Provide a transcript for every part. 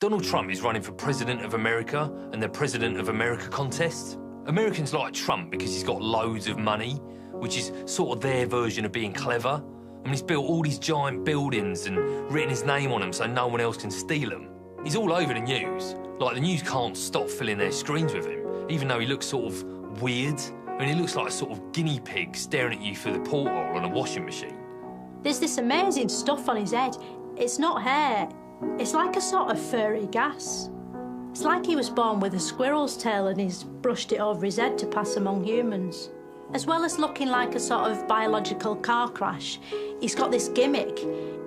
Donald Trump is running for President of America and the President of America contest. Americans like Trump because he's got loads of money, which is sort of their version of being clever. I mean, he's built all these giant buildings and written his name on them so no one else can steal them. He's all over the news. Like, the news can't stop filling their screens with him, even though he looks sort of weird. I mean, he looks like a sort of guinea pig staring at you through the porthole on a washing machine. There's this amazing stuff on his head. It's not hair. It's like a sort of furry gas. It's like he was born with a squirrel's tail and he's brushed it over his head to pass among humans. As well as looking like a sort of biological car crash, he's got this gimmick.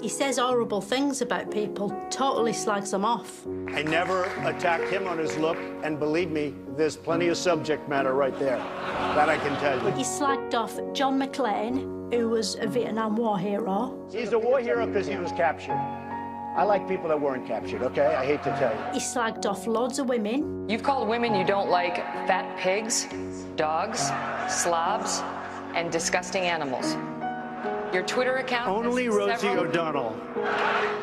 He says horrible things about people, totally slags them off. I never attacked him on his look, and believe me, there's plenty of subject matter right there. That I can tell you. He slagged off John McClane, who was a Vietnam War hero. He's a war hero because he was captured. I like people that weren't captured, okay? I hate to tell you. He slagged off loads of women. You've called women you don't like fat pigs, dogs, slobs, and disgusting animals. Your Twitter account... Only Rosie O'Donnell.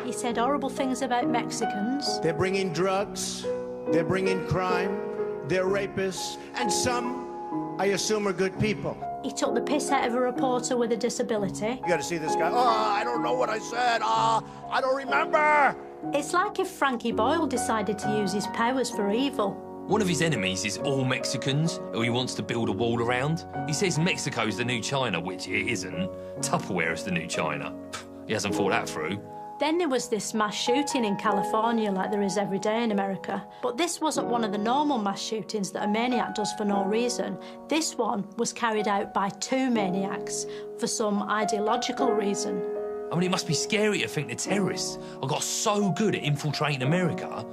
He said horrible things about Mexicans. They're bringing drugs, they're bringing crime, they're rapists, and some, I assume, are good people. He took the piss out of a reporter with a disability. You gotta see this guy. Oh, I don't know what I said. I don't remember. It's like if Frankie Boyle decided to use his powers for evil. One of his enemies is all Mexicans, who he wants to build a wall around. He says Mexico's the new China, which it isn't. Tupperware is the new China. He hasn't thought that through. Then there was this mass shooting in California like there is every day in America. But this wasn't one of the normal mass shootings that a maniac does for no reason. This one was carried out by two maniacs for some ideological reason. I mean, it must be scary to think the terrorists have got so good at infiltrating America,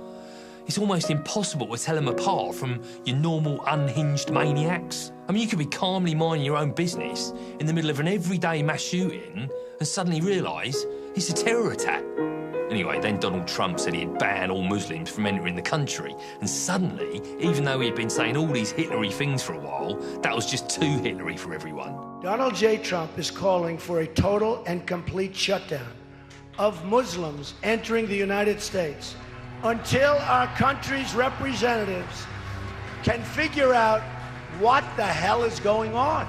it's almost impossible to tell them apart from your normal unhinged maniacs. I mean, you could be calmly minding your own business in the middle of an everyday mass shooting and suddenly realise it's a terror attack. Anyway, then Donald Trump said he'd ban all Muslims from entering the country. And suddenly, even though he'd been saying all these Hitlery things for a while, that was just too Hitlery for everyone. Donald J. Trump is calling for a total and complete shutdown of Muslims entering the United States until our country's representatives can figure out what the hell is going on.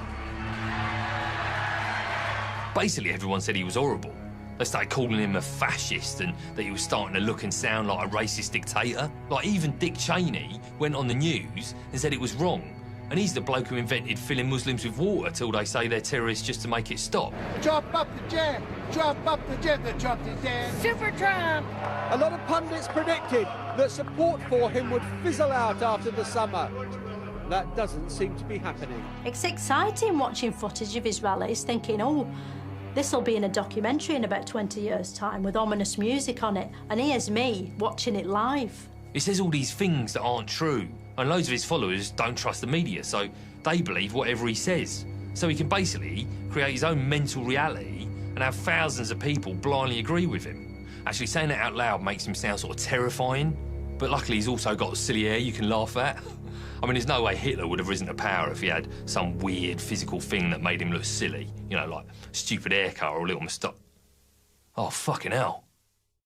Basically, everyone said he was horrible. They started calling him a fascist and that he was starting to look and sound like a racist dictator. Like, even Dick Cheney went on the news and said it was wrong. And he's the bloke who invented filling Muslims with water till they say they're terrorists just to make it stop. Drop up the jab, drop up the jab, the drop the jab. Super Trump! A lot of pundits predicted that support for him would fizzle out after the summer. That doesn't seem to be happening. It's exciting watching footage of his rallies, thinking, oh, this'll be in a documentary in about 20 years' time with ominous music on it, and here's me watching it live. He says all these things that aren't true, and loads of his followers don't trust the media, so they believe whatever he says. So he can basically create his own mental reality and have thousands of people blindly agree with him. Actually, saying that out loud makes him sound sort of terrifying, but luckily he's also got silly hair you can laugh at. I mean, there's no way Hitler would have risen to power if he had some weird physical thing that made him look silly. You know, like stupid haircut or a little moustache. Oh, fucking hell.